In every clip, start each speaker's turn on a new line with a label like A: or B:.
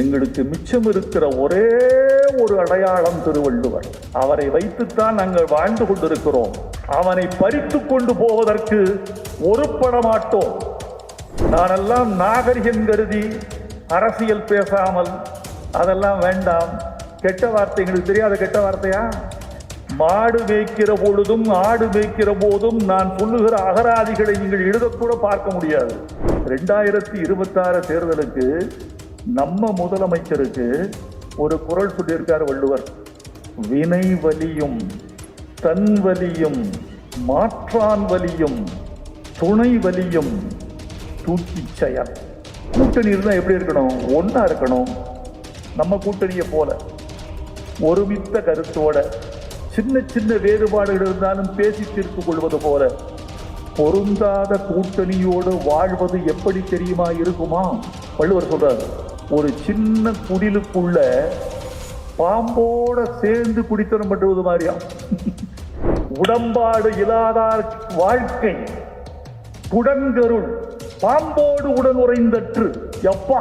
A: எங்களுக்கு மிச்சம் இருக்கிற ஒரே ஒரு அடையாளம் திருவள்ளுவர். அவரை வைத்துத்தான் நாங்கள் வாழ்ந்து கொண்டிருக்கிறோம். அவனை பறித்து கொண்டு போவதற்கு ஒருபட மாட்டோம். நானெல்லாம் நாகரிகம் கருதி அரசியல் பேசாமல் அதெல்லாம் வேண்டாம். கெட்ட வார்த்தை எங்களுக்கு தெரியாத கெட்ட வார்த்தையா? மாடு மேய்க்கிற பொழுதும் ஆடு மேய்க்கிற போதும் நான் சொல்லுகிற அகராதிகளை நீங்கள் எழுதக்கூட பார்க்க முடியாது. 2026 தேர்தலுக்கு நம்ம முதலமைச்சருக்கு ஒரு குரல் சொல்லியிருக்கார் வள்ளுவர். வினை வலியும் தன் வலியும் மாற்றான் வலியும் துணை வலியும் தூக்கி செயல். கூட்டணி இருந்தால் எப்படி இருக்கணும்? ஒன்றா இருக்கணும். நம்ம கூட்டணியை போல ஒருமித்த கருத்தோட சின்ன சின்ன வேறுபாடுகள் இருந்தாலும் பேசி தீர்த்து கொள்வது போல பொருந்தாத கூட்டணியோடு வாழ்வது எப்படி தெரியுமா இருக்குமா? வள்ளுவர் சொல்றாரு, ஒரு சின்ன குடிலுக்குள்ள பாம்போட சேர்ந்து குடித்தனம் பண்ணுவது மாதிரியா? உடம்பாடு இல்லாதார் வாழ்க்கை புடன்கருள் பாம்போடு உடன் உறைந்தற்று. எப்பா,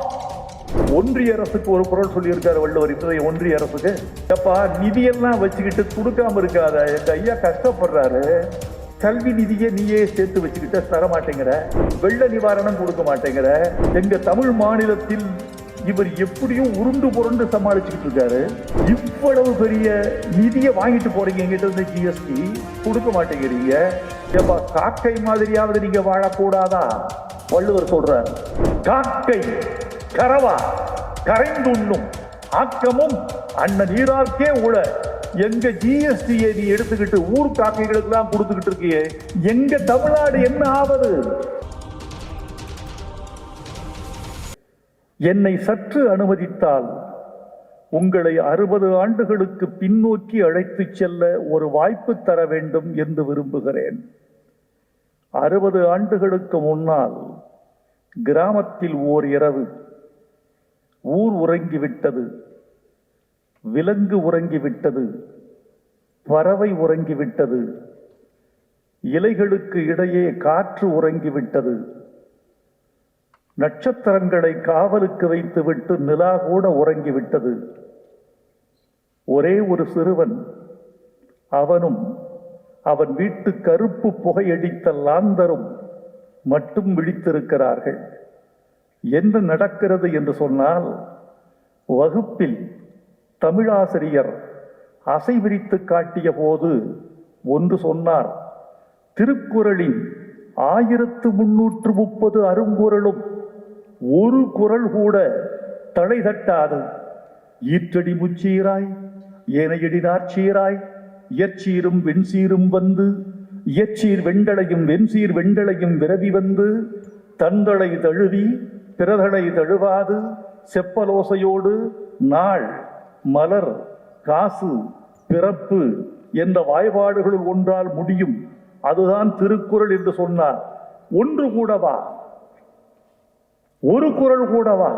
A: ஒன்றிய அரசுக்கு ஒரு குரல் சொல்லியிருக்காரு வள்ளுவர். இன்றைய ஒன்றிய அரசுக்கு, எப்பா நிதியெல்லாம் வச்சுக்கிட்டு கொடுக்காம இருக்காத, எங்க ஐயா கஷ்டப்படுறாரு, கல்வி நிதியை நீயே சேர்த்து வச்சுக்கிட்ட தர மாட்டேங்கிற, வெள்ள நிவாரணம் கொடுக்க மாட்டேங்கிற, எங்க தமிழ் மாநிலத்தில் இவர் எப்படியும் உருண்டு புரண்டு சமாளிச்சுக்கிட்டு இருக்காரு, இவ்வளவு பெரிய நிதியை வாங்கிட்டு போறீங்க எங்கிட்ட இருந்து, ஜிஎஸ்டி கொடுக்க மாட்டேங்கிறீங்க, ஏப்பா காக்கை மாதிரியாவது நீங்க வாழக்கூடாதா? வள்ளுவர் சொல்றார், காக்கை கரவா கரைந்துண்ணும் ஆக்கமும் அண்ணன் நீரார்க்கே உள. எங்க ஜிஎஸ்டியை நீ எடுத்துக்கிட்டு ஊர் காக்கைகளுக்கு எல்லாம் கொடுத்துக்கிட்டு இருக்கியே, எங்க தமிழ்நாடு என்ன ஆவது? என்னை சற்று அனுமதித்தால் உங்களை 60 ஆண்டுகளுக்கு பின்னோக்கி அழைத்து செல்ல ஒரு வாய்ப்பு தர வேண்டும் என்று விரும்புகிறேன். 60 ஆண்டுகளுக்கு முன்னால் கிராமத்தில் ஓர் இரவு ஊர் உறங்கிவிட்டது, விலங்கு உறங்கிவிட்டது, பறவை உறங்கிவிட்டது, இலைகளுக்கு இடையே காற்று உறங்கிவிட்டது, நட்சத்திரங்களை காவலுக்கு வைத்துவிட்டு நிலா கூட உறங்கிவிட்டது. ஒரே ஒரு சிறுவன், அவனும் அவன் வீட்டு கருப்பு புகையடித்த லாந்தரும் மட்டும் விழித்திருக்கிறார்கள். என்ன நடக்கிறது என்று சொன்னால், வகுப்பில் தமிழாசிரியர் அசைவிரித்து காட்டிய போது ஒன்று சொன்னார், திருக்குறளின் 1330 அருங்குறளும் ஒரு குறள் கூட தலை தட்டாது. ஈற்றடி முச்சீராய் ஏனையடி நாற்சீராய் இயற்சீரும் வெண்சீரும் வந்து இயற்சீர் வெண்டளையும் வெண்சீர் வெண்டளையும் விரவி வந்து தந்தளை தழுவி பிறதளை தழுவாது செப்பலோசையோடு நாள் மலர் காசு பிறப்பு என்ற வாய்பாடுகளுள் ஒன்றால் முடியும், அதுதான் திருக்குறள் என்று சொன்னார். ஒன்று கூடவா, ஒரு குறள் கூடவா?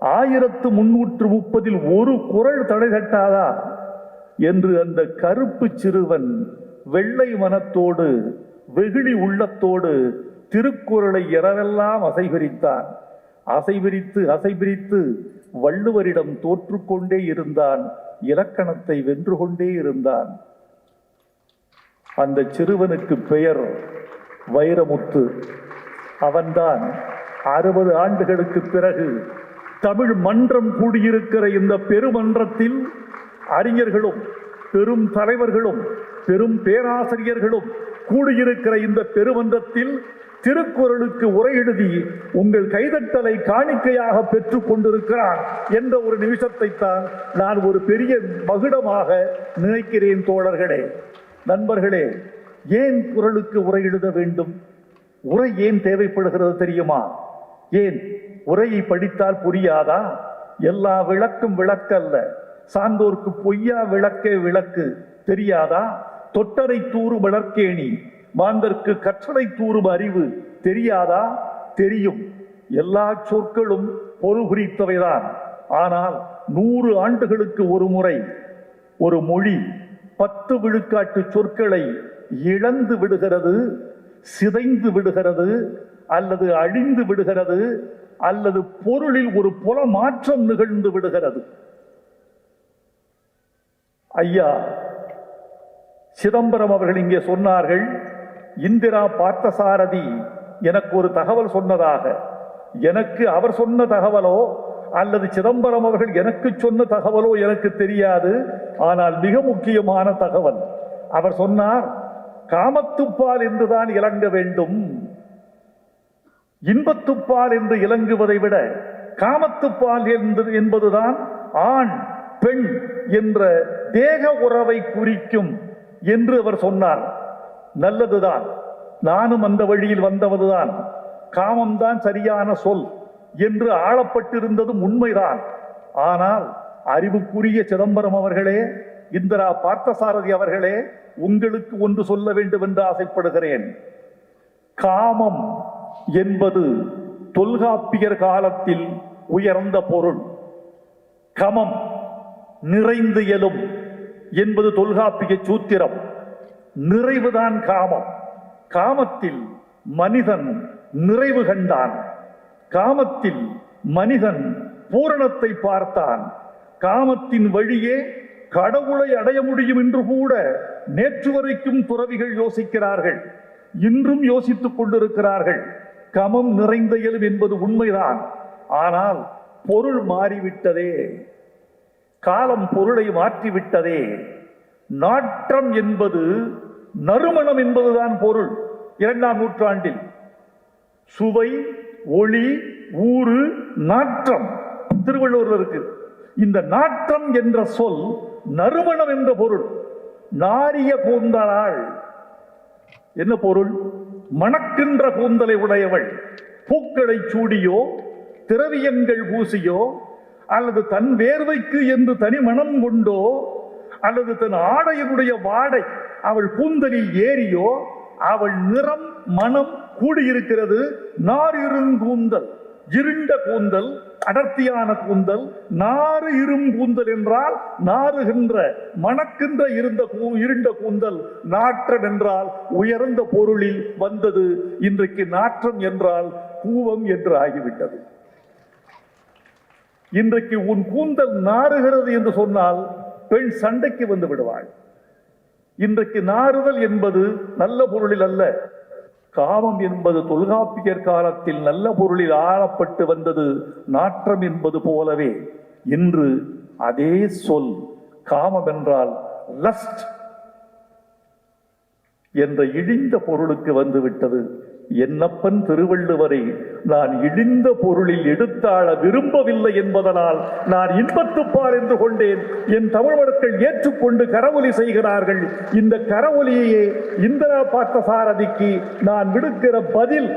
A: 1330 ஒரு குறள் தடை தட்டாதா என்று அந்த கருப்பு சிறுவன் வெள்ளை மனத்தோடு வெகுளி உள்ளத்தோடு திருக்குறளை இரவெல்லாம் அசைபிரித்தான். அசைபிரித்து வள்ளுவரிடம் தோற்றுக்கொண்டே இருந்தான், இலக்கணத்தை வென்று கொண்டே இருந்தான். அந்த சிறுவனுக்கு பெயர் வைரமுத்து. அவன்தான் 60 ஆண்டுகளுக்கு பிறகு தமிழ் மன்றம் கூடியிருக்கிற இந்த பெருமன்றத்தில் அறிஞர்களும் பெரும் தலைவர்களும் பெரும் பேராசிரியர்களும் கூடியிருக்கிற இந்த பெருமன்றத்தில் திருக்குறளுக்கு உரை எழுதி உங்கள் கைதட்டலை காணிக்கையாக பெற்றுக் கொண்டிருக்கிறார் என்ற ஒரு நிமிஷத்தை தான் நான் ஒரு பெரிய மகுடமாக நினைக்கிறேன். தோழர்களே, நண்பர்களே, ஏன் குறளுக்கு உரை எழுத வேண்டும்? உரை ஏன் தேவைப்படுகிறது தெரியுமா? ஏன் உரையை படித்தால் புரியாதா? எல்லா விளக்கும் விளக்கல்ல, சான்றோர்க்கு பொய்யா விளக்கே விளக்கு தெரியாதா? தொட்டரை தூறு வளர்க்கேணி மாந்தர்க்கு கற்றடை தூறும் அறிவு தெரியாதா? தெரியும். எல்லா சொற்களும் பொருள் குறித்தவைதான். ஆனால் 100 ஆண்டுகளுக்கு ஒரு முறை ஒரு மொழி 10 விழுக்காட்டு சொற்களை இழந்து விடுகிறது, சிதைந்து விடுகிறது, அல்லது அழிந்து விடுகிறது. அல்லது பொருளில் ஒரு புல மாற்றம் நிகழ்ந்து விடுகிறது. ஐயா சிதம்பரம் அவர்கள் இங்கே சொன்னார்கள், இந்திரா பார்த்தசாரதி எனக்கு ஒரு தகவல் சொன்னதாக. எனக்கு அவர் சொன்ன தகவலோ அல்லது சிதம்பரம் அவர்கள் எனக்கு சொன்ன தகவலோ எனக்கு தெரியாது. ஆனால் மிக முக்கியமான தகவல், அவர் சொன்னார், காமத்துப்பால் என்றுதான் இலங்க வேண்டும், இன்பத்துப்பால் என்று இலங்குவதை விட காமத்துப்பால் என்பதுதான் ஆண் பெண் என்ற தேக உறவை குறிக்கும் என்று அவர் சொன்னார். நல்லதுதான், நானும் அந்த வழியில் வந்தவதுதான். காமம்தான் சரியான சொல் என்று ஆளப்பட்டிருந்ததும் உண்மைதான். ஆனால் அறிவுக்குரிய சிதம்பரம் அவர்களே, இந்திரா பார்த்தசாரதி அவர்களே, உங்களுக்கு ஒன்று சொல்ல வேண்டும் என்று ஆசைப்படுகிறேன். காமம் என்பது தொல்காப்பியர் காலத்தில் உயர்ந்த பொருள். கமம் நிறைந்து இயலும் என்பது தொல்காப்பிய சூத்திரம். நிறைவுதான் காமம். காமத்தில் மனிதன் நிறைவு கண்டான். காமத்தில் மனிதன் பூரணத்தை பார்த்தான். காமத்தின் வழியே கடவுளை அடைய முடியும் என்று கூட நேற்று வரைக்கும் துறவிகள் யோசிக்கிறார்கள், இன்றும் யோசித்துக் கொண்டிருக்கிறார்கள். கமம் நிறைந்த இயலும் என்பது உண்மைதான். ஆனால் பொருள் மாறிவிட்டதே, காலம் பொருளை மாற்றிவிட்டதே. நாற்றம் என்பது நறுமணம் என்பதுதான் பொருள். 2ஆம் நூற்றாண்டில் சுவை, ஒளி, ஊறு, நாற்றம் திருவள்ளுவரில் இருக்கு. இந்த நாற்றம் என்ற சொல் நறுமணம் என்ற பொருள். நாரிய கூந்தலாள் என்ன பொருள்? மணக்கின்ற கூந்தலை உடையவள். பூக்களை சூடியோ திரவியங்கள் பூசியோ அல்லது தன் வேர்வைக்கு என்று தனி மனம் கொண்டோ அல்லது தன் ஆடையினுடைய வாடை அவள் கூந்தலில் ஏறியோ அவள் நிறம் மனம் கூடியிருக்கிறது. நாரிருங்கூந்தல், இருண்ட கூந்தல், அடர்த்தியான கூந்தல். நாறு இருங்கூந்தல் என்றால் நாறுகின்ற மணக்கின்ற இருண்ட கூந்தல். நாற்றம் என்றால் உயர்ந்த பொருளில் வந்தது. இன்றைக்கு நாற்றம் என்றால் கூவம் என்று ஆகிவிட்டது. இன்றைக்கு உன் கூந்தல் நாறுகிறது என்று சொன்னால் பெண் சண்டைக்கு வந்து விடுவாள். இன்றைக்கு நாறுதல் என்பது நல்ல பொருளில் அல்ல. காமம் என்பது தொல்காப்பியர் காலத்தில் நல்ல பொருளில் ஆளப்பட்டு வந்தது. நாற்றம் என்பது போலவே இன்று அதே சொல் காமம் என்றால் லஸ்ட் என்ற இழிந்த பொருளுக்கு வந்துவிட்டது. என்னப்பன் திருவள்ளுவரை நான் இழிந்த பொருளில் எடுத்தாள விரும்பவில்லை என்பதனால் நான் இன்பத்துப்பால் என்று கொண்டேன். என் தமிழ் மக்கள் ஏற்றுக்கொண்டு கரவொலி செய்கிறார்கள். இந்த கரவொலியையே இந்திரா பார்த்தசாரதிக்கு நான் விடுக்கிற பதில்.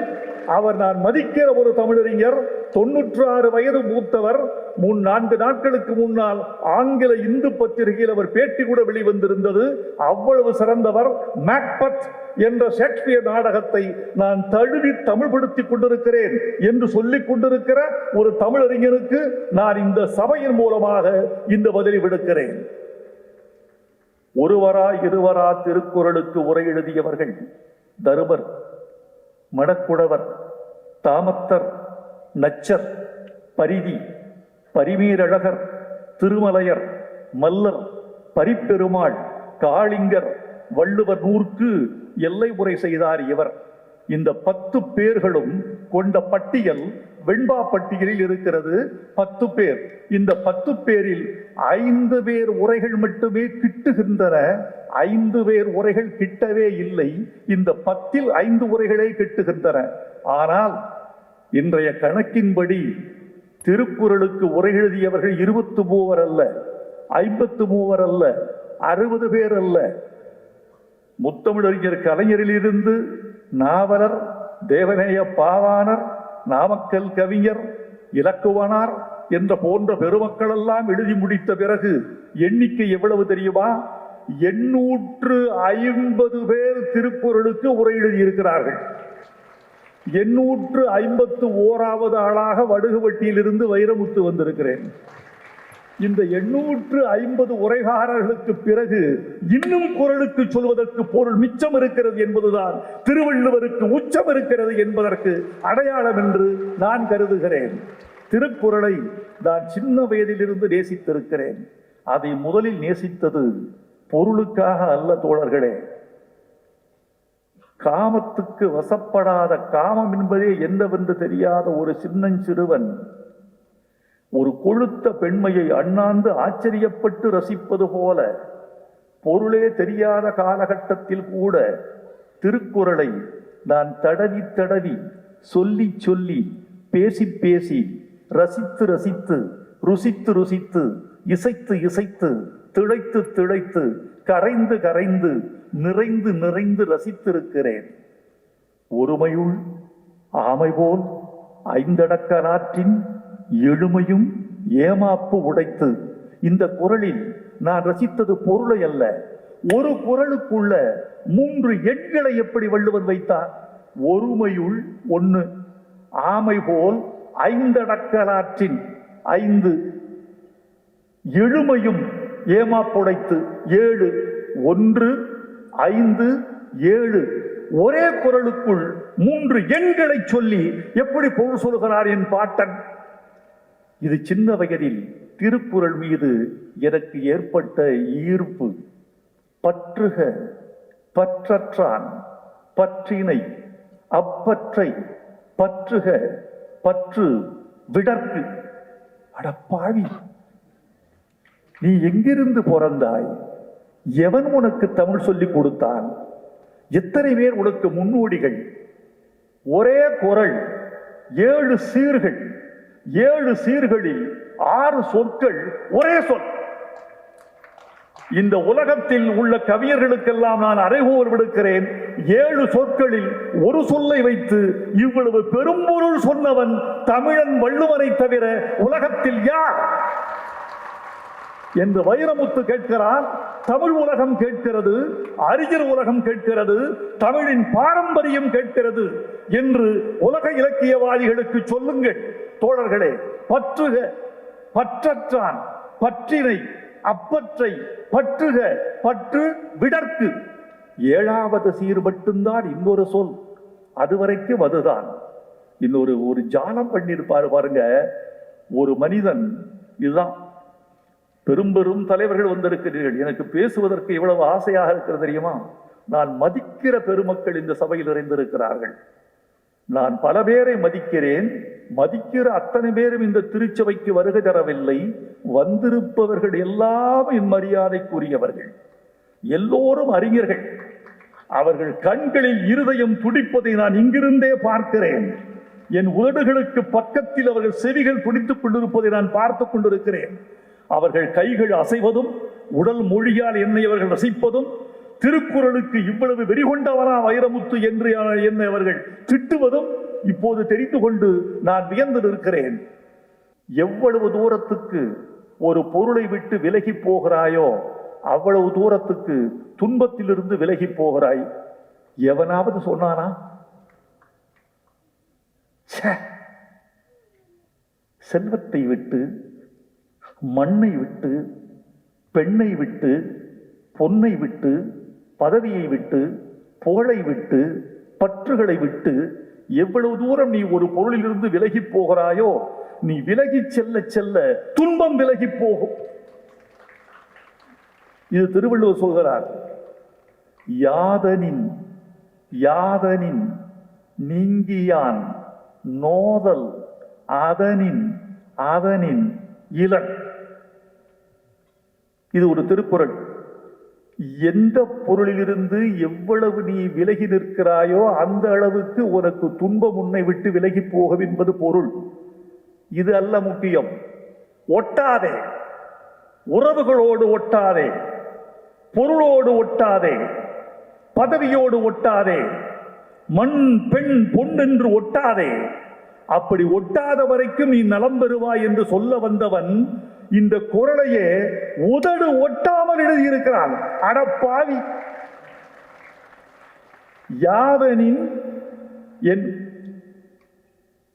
A: அவர் நான் மதிக்கிற ஒரு தமிழறிஞர், 96 வயது மூத்தவர். 3-4 நாட்களுக்கு முன்னால் ஆங்கில இந்து பத்திரிகையில் அவர் பேட்டி கூட வெளிவந்திருந்தது. அவ்வளவு சிறந்தவர். மேக்பத் என்ற ஷேக்ஸ்பியர் நாடகத்தை நான் தழுவி தமிழ்படுத்திக் கொண்டிருக்கிறேன் என்று சொல்லிக் கொண்டிருக்கிற ஒரு தமிழறிஞருக்கு நான் இந்த சபையின் மூலமாக இந்த பதிலை விடுக்கிறேன். ஒருவரா இருவரா திருக்குறளுக்கு உரை எழுதியவர்கள் தருமர், மடக்குடவர், தாமத்தர், நச்சர், பரிதி, பரிமீரழகர், திருமலையர், மல்லர், பரிப்பெருமாள், காளிங்கர், வள்ளுவர் நூற்கு எல்லை உரை செய்தார் இவர். இந்த 10 பேர்களும் கொண்ட பட்டியல் வெண்பா பட்டியலில் இருக்கிறது. 10 பேர். இந்த 10 பேரில் 5 பேர் உரைகள் மட்டுமே கிட்டுகின்றன. 5 பேர் உரைகள் கிட்டவே இல்லை. இந்த 10இல் 5 உரைகளே கிட்டுகின்றன. ஆனால் இன்றைய கணக்கின்படி திருக்குறளுக்கு உரை எழுதியவர்கள் 23 அல்ல, 53 அல்ல, 60 பேர் அல்ல. முத்தமிழறிஞர் கலைஞரிலிருந்து நாவலர், தேவநேய பாவாணர், நாமக்கல் கவிஞர், இலக்குவனார் என்ற போன்ற பெருமக்கள் எல்லாம் எழுதி முடித்த பிறகு எண்ணிக்கை எவ்வளவு தெரியுமா? 850 பேர் திருக்குறளுக்கு உரை எழுதியிருக்கிறார்கள். 851வது ஆளாக வடுகுவட்டியிலிருந்து வைரமுத்து வந்திருக்கிறேன். இந்த 850 உரைகாரர்களுக்கு பிறகு இன்னும் குறளுக்கு சொல்வதற்கு பொருள் மிச்சம் இருக்கிறது என்பதுதான் திருவள்ளுவருக்கு உச்சம் இருக்கிறது என்பதற்கு அடையாளம் என்று நான் கருதுகிறேன். திருக்குறளை நான் சின்ன வயதிலிருந்து நேசித்திருக்கிறேன். அதை முதலில் நேசித்தது பொருளுக்காக அல்ல தோழர்களே. காமத்துக்கு வசப்படாத, காமம் என்பதே என்னவென்று தெரியாத ஒரு சின்னஞ்சிறுவன் ஒரு கொழுத்த பெண்மையை அண்ணாந்து ஆச்சரியப்பட்டு ரசிப்பது போல, பொருளே தெரியாத காலகட்டத்தில் கூட திருக்குறளை நான் தடவி தடவி, சொல்லி சொல்லி, பேசி பேசி, ரசித்து ரசித்து, ருசித்து ருசித்து, இசைத்து இசைத்து, திளைத்து திளைத்து, கரைந்து கரைந்து, நிறைந்து நிறைந்து ரசித்திருக்கிறேன். ஒருமையுள் ஆமை போல் ஐந்தடக்கலாற்றின் எழுமையும் ஏமாப்பு உடைத்து. இந்த குறளில் நான் ரசித்தது பொருளை அல்ல, ஒரு குறளுக்குள்ள 3 எண்களை எப்படி வள்ளுவன் வைத்தார். ஒருமையுள் 1, ஆமை போல் ஐந்தடக்கலாற்றின் 5, எழுமையும் ஏமாப்புடைத்து 7, 1, 5, 7. ஒரே குறளுக்குள் 3 எண்களை சொல்லி எப்படி பொருள் சொல்கிறார் என் பாட்டன். இது சின்ன வயதில் திருக்குறள் மீது எனக்கு ஏற்பட்ட ஈர்ப்பு. பற்றுக பற்றற்றான் பற்றினை அப்பற்றை பற்றுக பற்று விடற்கு. அடப்பாவி, நீ எங்கிருந்து பிறந்தாய்? எவன் உனக்கு தமிழ் சொல்லிக் கொடுத்தான்? எத்தனை பேர் உனக்கு முன்னோடிகள்? ஒரே குறள் 7 சீர்கள், 7 சீர்களில் 6 சொற்கள் ஒரே சொல். இந்த உலகத்தில் உள்ள கவியர்களுக்கெல்லாம் நான் அறைகூவல் விடுக்கிறேன். 7 சொற்களில் ஒரு சொல்லை வைத்து இவ்வளவு பெரும்பொருள் சொன்னவன் தமிழன் வள்ளுவனை தவிர உலகத்தில் யார் என்று வைரமுத்து கேட்கிறார். தமிழ் உலகம் கேட்கிறது, அறிஞர் உலகம் கேட்கிறது, தமிழின் பாரம்பரியம் கேட்கிறது என்று உலக இலக்கியவாதிகளுக்கு சொல்லுங்கள் தோழர்களே. பற்றுக பற்றற்றான் பற்றினை அப்பற்றை பற்றுக பற்று விடற்கு. 7வது சீர் மட்டும்தான் இன்னொரு சொல். அதுவரைக்கும் அதுதான். ஒரு ஜாலம் பண்ணியிருப்பாரு பாருங்க ஒரு மனிதன். இதுதான் பெரும் பெரும் தலைவர்கள் வந்திருக்கிறீர்கள். எனக்கு பேசுவதற்கு இவ்வளவு ஆசையாக இருக்கிறது தெரியுமா? நான் மதிக்கிற பெருமக்கள் இந்த சபையில் நிறைந்திருக்கிறார்கள். நான் பல பேரை மதிக்கிறேன். மதிக்கிற அத்தனை பேரும் இந்த திருச்சபைக்கு வருகை தரவில்லை. வந்திருப்பவர்கள் எல்லாம் என் மரியாதைக்குரியவர்கள். எல்லோரும் அறிஞர்கள். அவர்கள் கண்களில் இருதயம் துடிப்பதை நான் இங்கிருந்தே பார்க்கிறேன். என் உதடுகளுக்கு பக்கத்தில் அவர்கள் செவிகள் துடித்துக் கொண்டிருப்பதை நான் பார்த்து கொண்டிருக்கிறேன். அவர்கள் கைகள் அசைவதும், உடல் மொழியால் என்னை அவர்கள் ரசிப்பதும், திருக்குறளுக்கு இவ்வளவு வெறிகொண்டவரா வைரமுத்து என்று என்னை அவர்கள் திட்டுவதும் இப்போது தெரிந்து கொண்டு நான் வியந்து நிற்கிறேன். எவ்வளவு தூரத்துக்கு ஒரு பொருளை விட்டு விலகி போகிறாயோ அவ்வளவு தூரத்துக்கு துன்பத்திலிருந்து விலகி போகிறாய். எவனாவது சொன்னானா? செல்வத்தை விட்டு, மண்ணை விட்டு, பெண்ணை விட்டு, பொன்னை விட்டு, பதவியை விட்டு, புகழை விட்டு, பற்றுகளை விட்டு எவ்வளவு தூரம் நீ ஒரு பொருளிலிருந்து விலகி போகிறாயோ, நீ விலகி செல்ல செல்ல துன்பம் விலகி போகும். இது திருவள்ளுவர் சொல்கிறார். யாதனின் யாதனின் நீங்கியான் நோதல் அதனின் அதனின் இலன். இது ஒரு திருக்குறள். எந்த பொருளிலிருந்து எவ்வளவு நீ விலகி நிற்கிறாயோ அந்த அளவுக்கு உனக்கு துன்பம் உன்னை விட்டு விலகி போகும் என்பது பொருள். இது அல்ல முக்கியம். ஒட்டாதே, உறவுகளோடு ஒட்டாதே, பொருளோடு ஒட்டாதே, பதவியோடு ஒட்டாதே, மண் பெண் பொன் என்று ஒட்டாதே. அப்படி ஒட்டாத வரைக்கும் நீ நலம் பெறுவாய் என்று சொல்ல வந்தவன் இந்த குறளையே உதடு ஒட்டாமல் எழுதியிருக்கிறான். அடப்பாவி, யாதனின் என்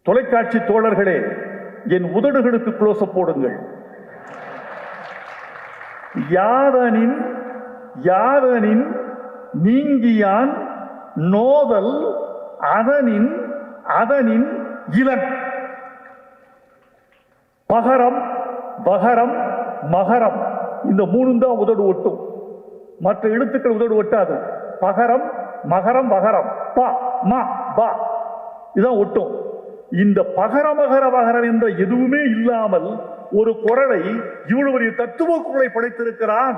A: தொலைக்காட்சி தோழர்களே, என் உதடுகளுக்கு க்ளோஸ் அப் போடுங்கள். யாதனின் யாதனின் நீங்கியான் நோதல் அதனின் அதனின் இலன். பகரம் பகரம் மகரம் இந்த மூணும் தான் உதடு ஒட்டும், மற்ற எழுத்துக்கள் உதடு ஒட்டாது. பகரம் மகரம் வகரம் ப ம ப இதான் ஒட்டும். இந்த பகரமகர வகரம் என்ற எதுவுமே இல்லாமல் ஒரு குறளை இவ்வளவு பெரிய தத்துவ குறளை படைத்திருக்கிறான்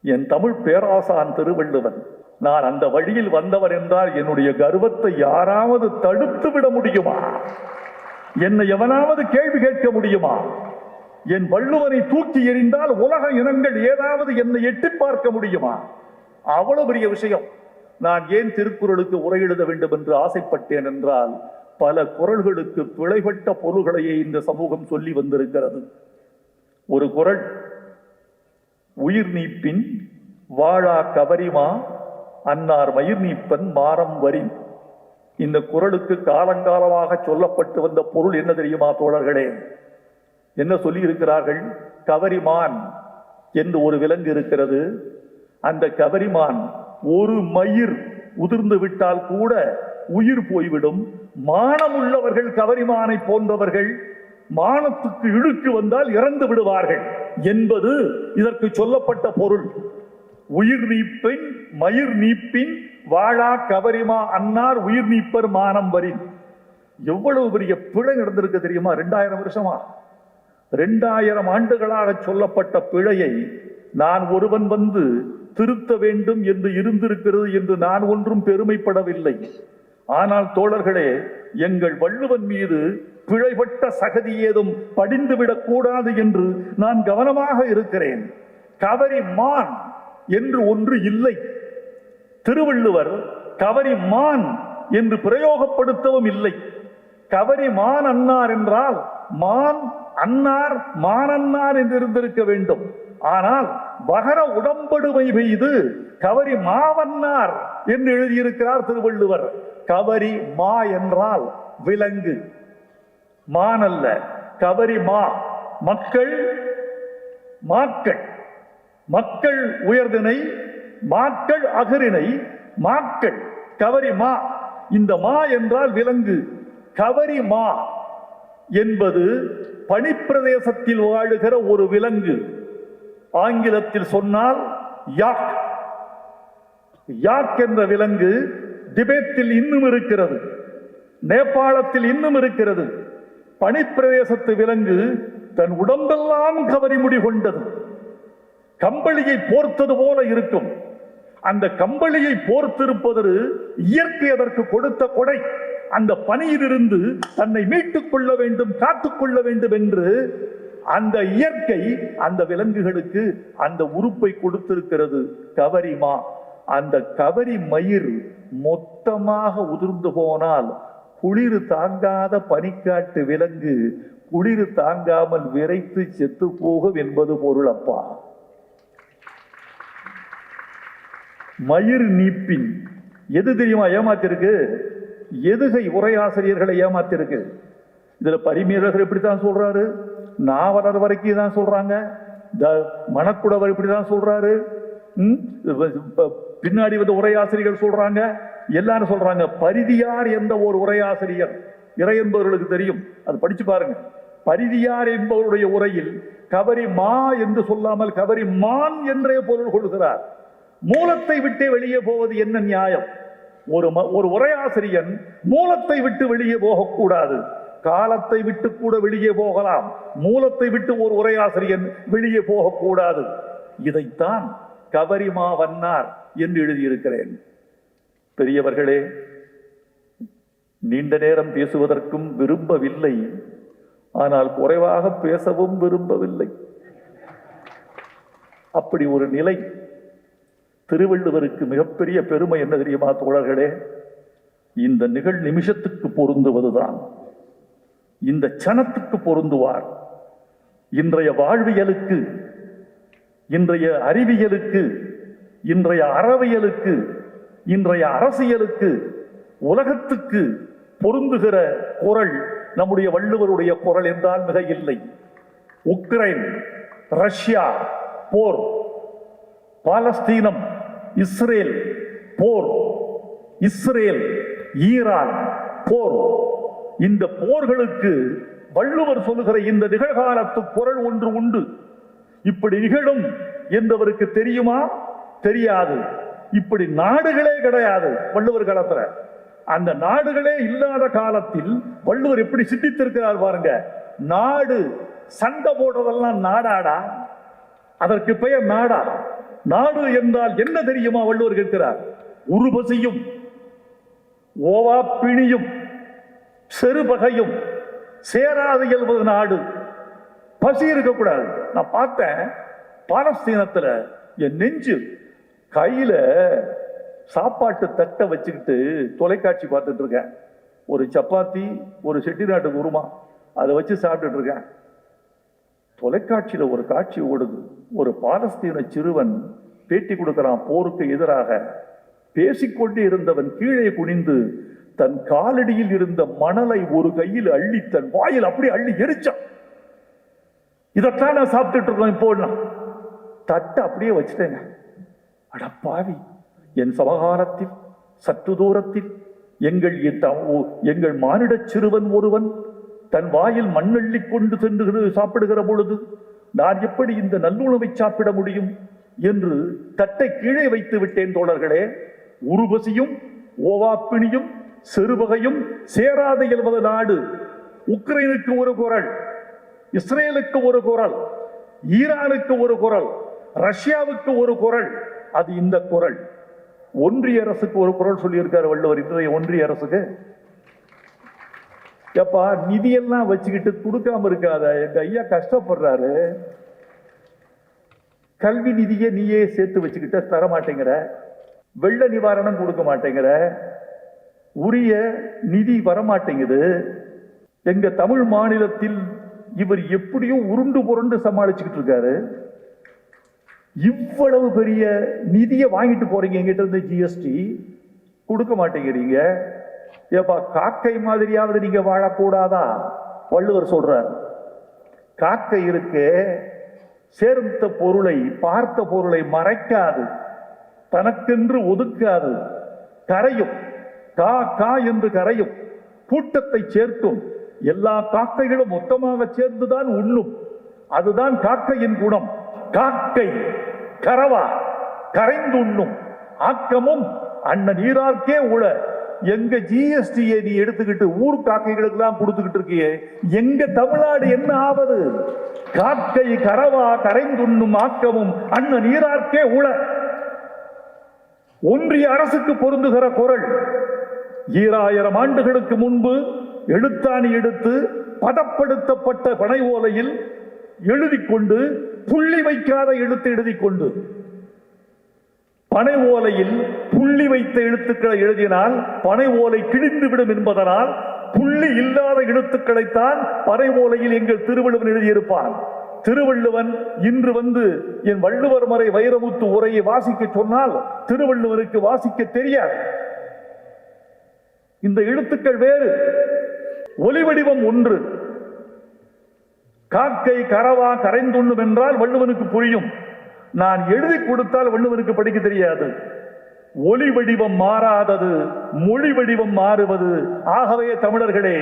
A: என் தமிழ் பேராசான் திருவள்ளுவன். நான் அந்த வழியில் வந்தவர் என்றால் என்னுடைய கர்வத்தை யாராவது தடுத்து விட முடியுமா? என்னை எவனாவது கேள்வி கேட்க முடியுமா? என் வள்ளுவனை தூக்கி எறிந்தால் உலக இனங்கள் ஏதாவது என்னை எட்டி பார்க்க முடியுமா? அவ்வளவு பெரிய விஷயம். நான் ஏன் திருக்குறளுக்கு உரை எழுத வேண்டும் என்று ஆசைப்பட்டேன் என்றால், பல குறள்களுக்கு பிழைபட்ட பொருள்களையே இந்த சமூகம் சொல்லி வந்திருக்கிறது. ஒரு குறள், உயிர் நீப்பின் வாழா கவரிமா அன்னார் மயிர் நீப்பன் மாறம் வரி. இந்த குறளுக்கு காலங்காலமாக சொல்லப்பட்டு வந்த பொருள் என்ன தெரியுமா தோழர்களே? என்ன சொல்லி இருக்கிறார்கள்? கவரிமான் என்று ஒரு விலங்கு இருக்கிறது. அந்த கவரிமான் ஒரு மயிர் உதிர்ந்து விட்டால் கூட உயிர் போய்விடும். மானம் உள்ளவர்கள் கவரிமானை போன்றவர்கள் மானத்துக்கு இழுக்கு வந்தால் இறந்து விடுவார்கள் என்பது இதற்கு சொல்லப்பட்ட பொருள். உயிர் நீப்பின் மயிர் நீப்பின் வாழா கவரிமா அன்னார் உயிர் நீப்பர் மானம் வரின். எவ்வளவு பெரிய பிழை நடந்திருக்கு தெரியுமா? 2000 வருஷமா, 2000 ஆண்டுகளாக சொல்லப்பட்ட பிழையை நான் ஒருவன் வந்து திருத்த வேண்டும் என்று இருந்திருக்கிறது என்று நான் ஒன்றும் பெருமைப்படவில்லை. ஆனால் தோழர்களே, எங்கள் வள்ளுவன் மீது பிழைப்பட்ட சகதி ஏதும் படிந்துவிடக் கூடாது என்று நான் கவனமாக இருக்கிறேன். கவரி மான் என்று ஒன்று இல்லை. திருவள்ளுவர் கவரி மான் என்று பிரயோகப்படுத்தவும் இல்லை. கவரி மான் அன்னார் என்றால் மான் அன்னார் மானன்னார் என்று இருந்திருக்க வேண்டும். ஆனால் வகர உடம்படுமை பெய்து கவரி மாவன்னார் என்று எழுதியிருக்கிறார் திருவள்ளுவர். கவரி மா என்றால் விலங்கு, மான் அல்ல. கவரி மா மக்கள், மாக்கள், மக்கள் உயர்திணை, மாக்கள் அகரிணை, மாக்கள் கவரி மா. இந்த மா என்றால் விலங்கு. கவரி மா என்பது பனிப்பிரதேசத்தில் வாழுகிற ஒரு விலங்கு. ஆங்கிலத்தில் சொன்னால் யாக். யாக் என்ற விலங்கு திபெத்தில் இன்னும் இருக்கிறது, நேபாளத்தில் இன்னும் இருக்கிறது. பனிப்பிரதேசத்து விலங்கு தன் உடம்பெல்லாம் கவரி முடி கொண்டது, கம்பளியை போர்த்தது போல இருக்கும். அந்த கம்பளியை போர்த்திருப்பது இயற்கை அதற்கு கொடுத்த கொடை. அந்த பனியிலிருந்து தன்னை மீட்டுக் கொள்ள வேண்டும், காத்துக்கொள்ள வேண்டும் என்று அந்த இயற்கை அந்த விலங்குகளுக்கு அந்த உறுப்பை கொடுத்திருக்கிறது. கவரிமா. அந்த கவரி மயிர் மொத்தமாக உதிர்ந்து போனால் குளிர் தாங்காத பனிக்காட்டு விலங்கு குளிர் தாங்காமல் விரைத்து செத்து போகும் என்பது பொருள். அப்பா, மயிர் நீப்பின் எது தெரியுமா ஏமாத்திருக்கு? எதுகை உரையாசிரியர்களை ஏமாத்திருக்கு. இதுல பரிமேலகர் இப்படித்தான் சொல்றாரு, நாவலர் வரைக்கும் தான் சொல்றாங்க, மணக்குடவர் இப்படிதான் சொல்றாரு, பின்னாடி வந்து உரையாசிரியர்கள் சொல்றாங்க, எல்லாரும் சொல்றாங்க. பரிதியார் என்ற ஒரு உரையாசிரியர், இறை என்பவர்களுக்கு தெரியும், அது படிச்சு பாருங்க. பரிதியார் என்பவருடைய உரையில் கவரி மா என்று சொல்லாமல் கவரி மான் என்றே பொருள் கொள்கிறார். மூலத்தை விட்டே வெளியே போவது என்ன நியாயம்? ஒரு உரையாசிரியன் மூலத்தை விட்டு வெளியே போகக்கூடாது. காலத்தை விட்டு கூட வெளியே போகலாம், மூலத்தை விட்டு ஒரு உரையாசிரியன் வெளியே போகக்கூடாது. இதைத்தான் கவரிமா வன்னார் என்று எழுதியிருக்கிறேன். பெரியவர்களே, நீண்ட நேரம் பேசுவதற்கும் விரும்பவில்லை, ஆனால் குறைவாக பேசவும் விரும்பவில்லை. அப்படி ஒரு நிலை. திருவள்ளுவருக்கு மிகப்பெரிய பெருமை என்ன தெரியுமா தோழர்களே? இந்த நிகழ் நிமிஷத்துக்கு பொருந்துவதுதான். இந்த சனத்துக்கு பொருந்துவார். இன்றைய வாழ்வியலுக்கு, இன்றைய அறிவியலுக்கு, இன்றைய அறவியலுக்கு, இன்றைய அரசியலுக்கு, உலகத்துக்கு பொருந்துகிற குறள் நம்முடைய வள்ளுவருடைய குறள் என்றால் மிக இல்லை. உக்ரைன் ரஷ்யா போர், பாலஸ்தீனம் இஸ்ரேல் போர், இஸ்ரேல் ஈரான் போர். இந்த போர்களுக்கு வள்ளுவர் சொல்லுகிற இந்த நிகழ்காலத்து குரல் ஒன்று உண்டு. இப்படி நிகழும் என்றவருக்கு தெரியுமா? தெரியாது. இப்படி நாடுகளே கிடையாது வள்ளுவர் காலத்துல. அந்த நாடுகளே இல்லாத காலத்தில் வள்ளுவர் எப்படி சிந்தித்திருக்கிறார் பாருங்க. நாடு சண்டை போடுறதெல்லாம் நாடாடா, அதற்கு பெயர் நாடா? நாடு என்றால் என்ன தெரியுமா? வள்ளுவர் கேட்கிறார். உருபசியும் ஓவா பிணியும் செருபகையும் சேராது இயல்பது நாடு. பசி இருக்கக்கூடாது. நான் பார்த்தேன் பாலஸ்தீனத்துல, என் நெஞ்சு கையில சாப்பாட்டு தட்டை வச்சுக்கிட்டு தொலைக்காட்சி பார்த்துட்டு இருக்கேன். ஒரு சப்பாத்தி, ஒரு செட்டிநாட்டு குருமா, அதை வச்சு சாப்பிட்டுட்டு இருக்கேன். தொலைக்காட்சியில ஒரு காட்சி ஓடுது. ஒரு பாலஸ்தீன சிறுவன் பேட்டி கொடுக்கிறான். போருக்கு எதிராக பேசிக்கொண்டே இருந்தவன் கீழே குனிந்து தன் காலடியில் இருந்த மணலை ஒரு கையில் அள்ளி தன் வாயில் அப்படி அள்ளி எரிச்சான். இதைத்தான் நான் சாப்பிட்டுட்டு இருக்கோம். இப்போ தட்டை அப்படியே வச்சுட்டேங்க. அடப்பாவி, என் சமகாலத்தில் சற்று தூரத்தில் எங்கள் மானிட சிறுவன் ஒருவன் தன் வாயில் மண்ணள்ளி கொண்டு சென்று சாப்பிடுகிற பொழுது நான் எப்படி இந்த நல்லுணவை சாப்பிட முடியும் என்று தட்டை கீழே வைத்து விட்டேன். தோழர்களே, உருபசியும் ஓவாப்பிணியும் செருவகையும் சேராத இயல்பது நாடு. உக்ரைனுக்கு ஒரு குரல், இஸ்ரேலுக்கு ஒரு குரல், ஈரானுக்கு ஒரு குரல், ரஷ்யாவுக்கு ஒரு குரல். அது இந்த குரல். ஒன்றிய அரசுக்கு ஒரு குரல் சொல்லியிருக்காரு வள்ளுவர். இன்றைய ஒன்றிய அரசுக்கு எப்பா நிதியெல்லாம் வச்சுக்கிட்டு கொடுக்காம இருக்காத, எங்க ஐயா கஷ்டப்படுறாரு. கல்வி நிதியை நீயே சேர்த்து வச்சுக்கிட்ட தர மாட்டேங்கிற, வெள்ள நிவாரணம் கொடுக்க மாட்டேங்கிற, உரிய நிதி வரமாட்டேங்குது. எங்க தமிழ் மாநிலத்தில் இவர் எப்படியும் உருண்டு புரண்டு சமாளிச்சுக்கிட்டு இருக்காரு. இவ்வளவு பெரிய நிதியை வாங்கிட்டு போறீங்க எங்கிட்ட இருந்து, ஜிஎஸ்டி கொடுக்க மாட்டேங்கிறீங்க. ஏப்பா காக்கை மாதிரியாவது நீங்க வாழக்கூடாதா? வள்ளுவர் சொல்றார். காக்கை இருக்கு, சேர்ந்த பொருளை பார்த்த பொருளை மறைக்காது, தனக்கென்று ஒதுக்காது, கரையும், கா கா என்று கரையும், கூட்டத்தை சேர்க்கும். எல்லா காக்கைகளும் மொத்தமாக சேர்ந்துதான் உண்ணும். அதுதான் காக்கையின் குணம். காக்கை கரவா கரைந்து உண்ணும், ஆக்கமும் அண்ண நீரார்க்கே உள. எங்க ஜிஎஸ்டியை நீ எடுத்துக்கிட்டு ஊர் காக்கைகளுக்கு எல்லாம் கொடுத்துக்கிட்டு இருக்கியே, எங்க தமிழ்நாடு என்ன ஆவது? காக்கை கரவா கரைந்துண்ணும், ஆக்கமும் அண்ண நீரார்க்கே உள. ஒன்றிய அரசுக்கு பொருந்துகிற குரல். 2000 ஆண்டுகளுக்கு முன்பு எழுத்தாணி எடுத்து பதப்படுத்தப்பட்ட பனை ஓலையில் எழுதி கொண்டு, புள்ளி வைக்காத எழுத்து எழுதி கொண்டு, பனை ஓலையில் புள்ளி வைத்த எழுத்துக்களை எழுதினால் பனை ஓலை கிழிந்து விடும் என்பதனால் புள்ளி இல்லாத எழுத்துக்களைத்தான் பனை ஓலையில் எங்கள் திருவள்ளுவன் எழுதியிருப்பான். திருவள்ளுவன் இன்று வந்து என் வள்ளுவர் மறை வைரமுத்து உரையை வாசிக்க சொன்னால் திருவள்ளுவருக்கு வாசிக்க தெரியாது. இந்த எழுத்துக்கள் வேறு, ஒலி வடிவம் ஒன்று. காக்கை கரவா கரைந்துண்ணும் என்றால் வள்ளுவனுக்கு புரியும். நான் எழுதி கொடுத்தால் வள்ளுவனுக்கு படிக்க தெரியாது. ஒலி வடிவம் மாறாதது, மொழி வடிவம் மாறுவது. ஆகவே தமிழர்களே,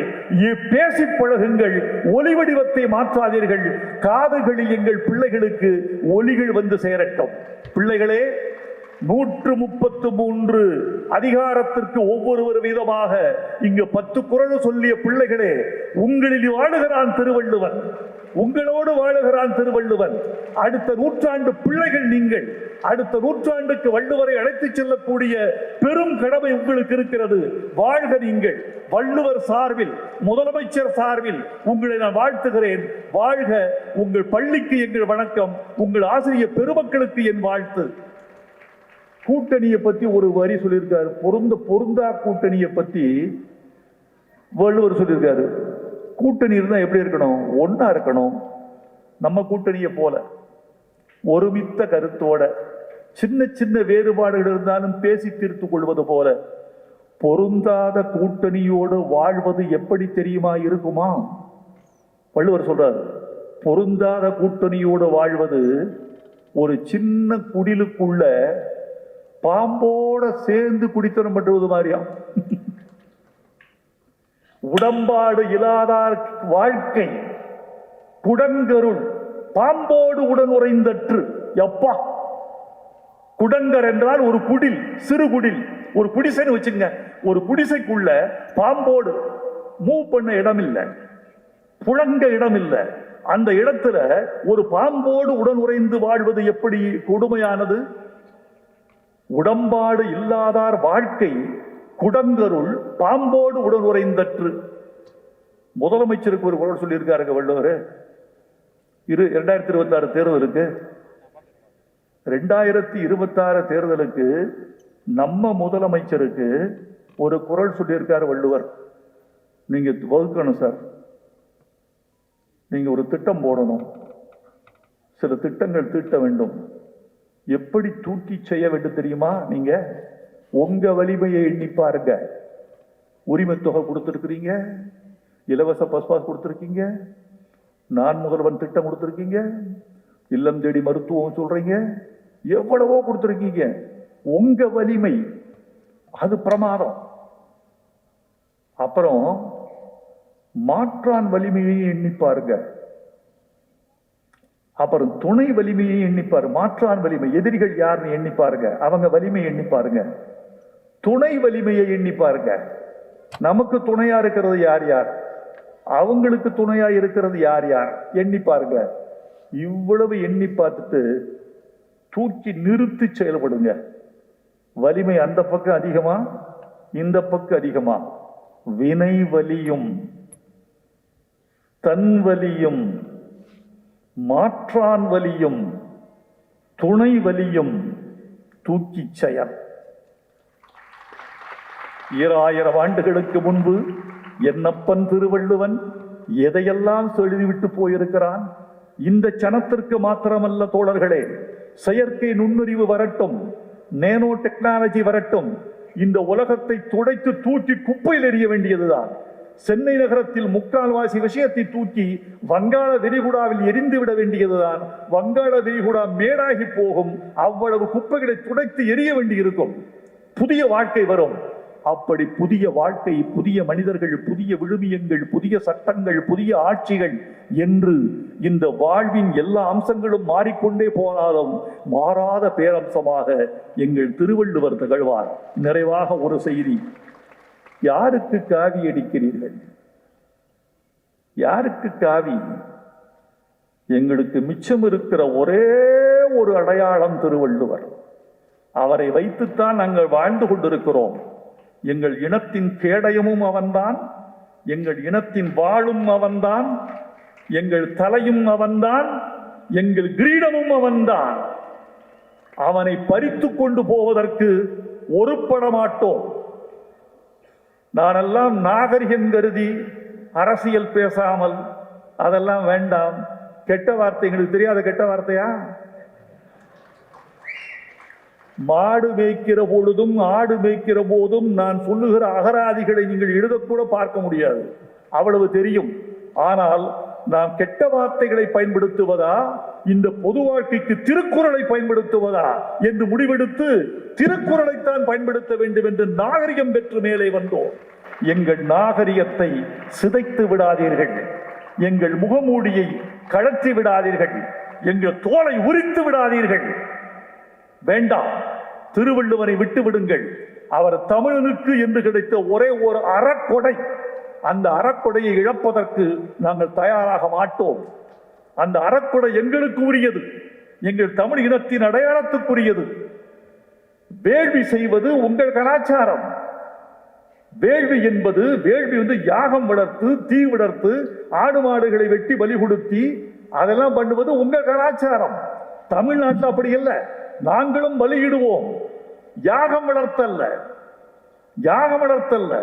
A: பேசி பழகுங்கள், ஒலி வடிவத்தை மாற்றாதீர்கள். காதுகளில் எங்கள் பிள்ளைகளுக்கு ஒலிகள் வந்து சேரட்டும். பிள்ளைகளே, 133 அதிகாரத்திற்கு ஒவ்வொரு விதமாக இங்கு 10 குறள் சொல்லிய பிள்ளைகளே, உங்களில் வாழுகிறான் திருவள்ளுவன், உங்களோடு வாழுகிறான் திருவள்ளுவன். அடுத்த நூற்றாண்டு பிள்ளைகள் நீங்கள். அடுத்த நூற்றாண்டுக்கு வள்ளுவரை அழைத்துச் செல்லக்கூடிய பெரும் கடமை உங்களுக்கு இருக்கிறது. வாழ்க நீங்கள். வள்ளுவர் சார்பில், முதலமைச்சர் சார்பில் உங்களை நான் வாழ்த்துகிறேன். வாழ்க. உங்கள் பள்ளிக்கு எங்கள் வணக்கம், உங்கள் ஆசிரியர் பெருமக்களுக்கு என் வாழ்த்து. கூட்டணியை பத்தி ஒரு வரி சொல்லியிருக்காரு. பொருந்தா கூட்டணியை பத்தி வள்ளுவர் சொல்லியிருக்காரு. கூட்டணி இருந்தா எப்படி இருக்கணும்? ஒன்னா இருக்கணும். நம்ம கூட்டணியை போல ஒருமித்த கருத்தோட, சின்ன சின்ன வேறுபாடுகள் இருந்தாலும் பேசி தீர்த்து கொள்வது போல. பொருந்தாத கூட்டணியோடு வாழ்வது எப்படி தெரியுமா இருக்குமா? வள்ளுவர் சொல்றாரு. பொருந்தாத கூட்டணியோடு வாழ்வது ஒரு சின்ன குடிலுக்குள்ள பாம்போட சேர்ந்து குடித்தனம் பண்றது மாதிரியா? உடம்பாடு இல்லாதார் வாழ்க்கை குடங்கருள் பாம்போடு உடன் உறைந்தற்று. எப்பா, குடங்கர் என்றால் ஒரு குடில், சிறு குடில், ஒரு குடிசைன்னு வச்சுங்க. ஒரு குடிசைக்குள்ள பாம்போடு மூவ் பண்ண இடம் இல்லை, புழங்க இடம் இல்லை. அந்த இடத்துல ஒரு பாம்போடு உடன் உறைந்து வாழ்வது எப்படி கொடுமையானது? உடம்பாடு இல்லாதார் வாழ்க்கை குடங்கருள் பாம்போடு உடன் உறைந்தற்று. முதலமைச்சருக்கு ஒரு குரல் சொல்லியிருக்காருங்க வள்ளுவர். 2026 தேர்தலுக்கு 2026 தேர்தலுக்கு நம்ம முதலமைச்சருக்கு ஒரு குரல் சொல்லியிருக்காரு வள்ளுவர். நீங்க வகுக்கணும் சார், நீங்க ஒரு திட்டம் போடணும், சில திட்டங்கள் தீட்ட வேண்டும். எப்படி தூக்கி செய்ய வேண்டும் தெரியுமா? நீங்க உங்க வலிமையை எண்ணி பாருங்க. உரிமை தொகை கொடுத்திருக்கிறீங்க, இலவச பஸ் பாஸ் கொடுத்திருக்கீங்க, நான் முதல்வன் திட்டம் கொடுத்திருக்கீங்க, இல்லம் தேடி மருத்துவம் சொல்றீங்க, எவ்வளவோ கொடுத்திருக்கீங்க. உங்க வலிமை அது பிரமாதம். அப்புறம் மாற்றான் வலிமையை எண்ணி பாருங்க. அப்புறம் துணை வலிமையை எண்ணிப்பாரு. மாற்றான் வலிமை, எதிரிகள் யாருன்னு எண்ணி பாருங்க, அவங்க வலிமையை எண்ணி பாருங்க. துணை வலிமையை எண்ணி பாருங்க. நமக்கு துணையா இருக்கிறது யார் யார், அவங்களுக்கு துணையா இருக்கிறது யார் யார் எண்ணி பாருங்க. இவ்வளவு எண்ணி பார்த்துட்டு தூக்கி நிறுத்தி செயல்படுங்க. வலிமை அந்த பக்கம் அதிகமா, இந்த பக்கம் அதிகமா? வினை வலியும் தன் வலியும் மாற்றான் வலியும் துணை வலியும் தூக்கி செயல். 2000 ஆண்டுகளுக்கு முன்பு என்னப்பன் திருவள்ளுவன் எதையெல்லாம் எழுதிவிட்டு போயிருக்கிறான். இந்த சனத்திற்கு மாத்திரமல்ல தோழர்களே, செயற்கை நுண்ணறிவு வரட்டும், நேனோ டெக்னாலஜி வரட்டும், இந்த உலகத்தை துடைத்து தூக்கி குப்பையில் எறிய வேண்டியதுதான். சென்னை நகரத்தில் முக்கால்வாசி விஷயத்தை தூக்கி வங்காள விரிகுடாவில் எரிந்து விட வேண்டியதுதான். வங்காள விரிகுடா மேடாகி போகும். அவ்வளவு குப்பைகளை துடைத்து எரிய வேண்டியிருக்கும். புதிய வாழ்க்கை வரும். அப்படி புதிய வாழ்க்கை, புதிய மனிதர்கள், புதிய விழுமியங்கள், புதிய சட்டங்கள், புதிய ஆட்சிகள் என்று இந்த வாழ்வின் எல்லா அம்சங்களும் மாறிக்கொண்டே போனாலும் மாறாத பேரம்சமாக எங்கள் திருவள்ளுவர் திகழ்வார். நிறைவாக ஒரு செய்தி. யாருக்கு காவி அடிக்கிறீர்கள்? யாருக்கு காவி? எங்களுக்கு மிச்சம் இருக்கிற ஒரே ஒரு அடையாளம் திருவள்ளுவர். அவரை வைத்துத்தான் நாங்கள் வாழ்ந்து கொண்டிருக்கிறோம். எங்கள் இனத்தின் கேடயமும் அவன்தான், எங்கள் இனத்தின் வாளும் அவன்தான், எங்கள் தலையும் அவன்தான், எங்கள் கிரீடமும் அவன்தான். அவனை பறித்து கொண்டு போவதற்கு ஒருபட மாட்டோம். நானெல்லாம் நாகரிகம் கருதி அரசியல் பேசாமல், அதெல்லாம் வேண்டாம். கெட்ட வார்த்தை எங்களுக்கு தெரியாத கெட்ட வார்த்தையா? மாடு மேய்க்கிற பொழுதும் ஆடு மேய்க்கிற போதும் நான் சொல்லுகிற அகராதிகளை நீங்கள் எழுதக்கூட பார்க்க முடியாது, அவ்வளவு தெரியும். ஆனால் நாம் கெட்ட வார்த்தைகளை பயன்படுத்துவதா, இந்த பொது வாழ்க்கைக்கு திருக்குறளை பயன்படுத்துவதா என்று முடிவெடுத்து திருக்குறளைத்தான் பயன்படுத்த வேண்டும் என்று நாகரிகம் பெற்று மேலே வந்தோம். எங்கள் நாகரிகத்தை சிதைத்து விடாதீர்கள், எங்கள் முகமூடியை கழற்றி விடாதீர்கள், எங்கள் தோலை உரித்து விடாதீர்கள். வேண்டாம், திருவள்ளுவரை விட்டு விடுங்கள். அவர் தமிழனுக்கு என்று கிடைத்த ஒரே ஒரு அறக்கொடை. அந்த அறக்கொடையை இழப்பதற்கு நாங்கள் தயாராக மாட்டோம். அந்த அறக்கொடை எங்களுக்கு உரியது, எங்கள் தமிழ் இனத்தின் அடையாளத்துக்குரியது. வேள்வி செய்வது உங்கள் கலாச்சாரம். வேள்வி என்பது, வேள்வி யாகம் வளர்த்து, தீ வளர்த்து, ஆடு மாடுகளை வெட்டி பலி கொடுத்தி அதெல்லாம் பண்ணுவது உங்கள் கலாச்சாரம். தமிழ்நாட்டில் அப்படி இல்லை. நாங்களும் பலியிடுவோம். யாகம் வளர்த்தல்ல, யாகம் வளர்த்தல்ல.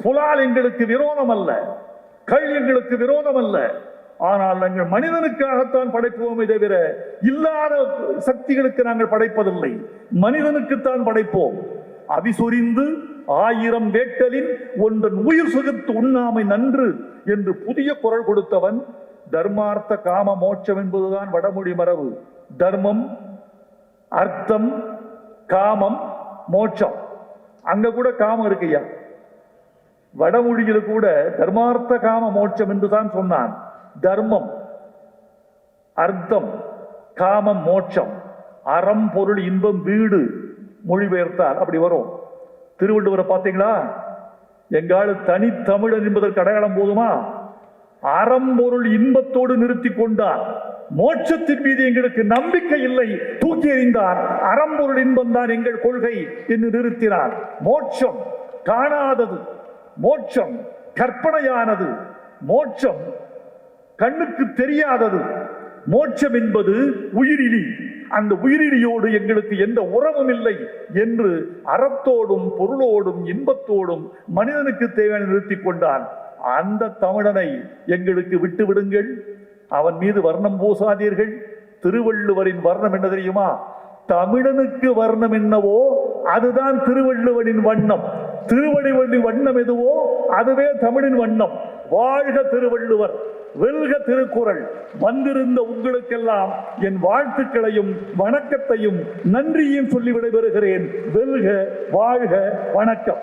A: புலால் எங்களுக்கு விரோதம் அல்ல, கள் எங்களுக்கு விரோதம் அல்ல. ஆனால் நாங்கள் மனிதனுக்காகத்தான் படைப்போமே தவிர இல்லாத சக்திகளுக்கு நாங்கள் படைப்பதில்லை. மனிதனுக்குத்தான் படைப்போம். அவிசொரிந்து 1000 வேட்டலின் ஒன்றன் உயிர் சுகத்து உண்ணாமை நன்று என்று புதிய குரல் கொடுத்தவன் தர்மார்த்த காம மோட்சம் என்பதுதான் வடமொழி மரபு. தர்மம், அர்த்தம், காமம், மோட்சம். அங்க கூட காமம் இருக்குய்யா. வடமொழியில் கூட தர்மார்த்த காம மோட்சம் என்றுதான் சொன்னான். தர்மம், அர்த்தம், காமம், மோட்சம், அறம், பொருள், இன்பம், வீடு மொழிபெயர்த்தால் அப்படி வரும். திருவள்ளுவரை பார்த்தீங்களா? எங்கால தனித்தமிழன் என்பதற்கு அடையாளம் போதுமா? அறம், பொருள், இன்பத்தோடு நிறுத்தி கொண்டார். மோட்சத்தின் மீது எங்களுக்கு நம்பிக்கை இல்லை, தூக்கி எறிந்தார். அறம், பொருள், இன்பம் தான் எங்கள் கொள்கை என்று நிறுத்தினார். மோட்சம் காணாதது, மோட்சம் கற்பனையானது, மோட்சம் கண்ணுக்கு தெரியாதது. மோட்சம் என்பது உயிரிலி. அந்த உயிரிலியோடு எங்களுக்கு எந்த உறவும் இல்லை என்று அறத்தோடும் பொருளோடும் இன்பத்தோடும் மனிதனுக்கு தேவையான நிறுத்தி கொண்டான். அந்த தமிழனை எங்களுக்கு விட்டு விடுங்கள், அவன் மீது வர்ணம் பூசாதீர்கள். திருவள்ளுவரின் வர்ணம் என்ன தெரியுமா? தமிழனுக்கு வர்ணம் என்னவோ அதுதான் திருவள்ளுவரின் வண்ணம். திருவள்ளுவரின் வண்ணம் எதுவோ அதுவே தமிழின் வண்ணம். வாழ்க திருவள்ளுவர், வெல்க திருக்குறள். வந்திருந்த உங்களுக்கெல்லாம் என் வாழ்த்துக்களையும் வணக்கத்தையும் நன்றியையும் சொல்லி விடைபெறுகிறேன். வெல்க, வாழ்க, வணக்கம்.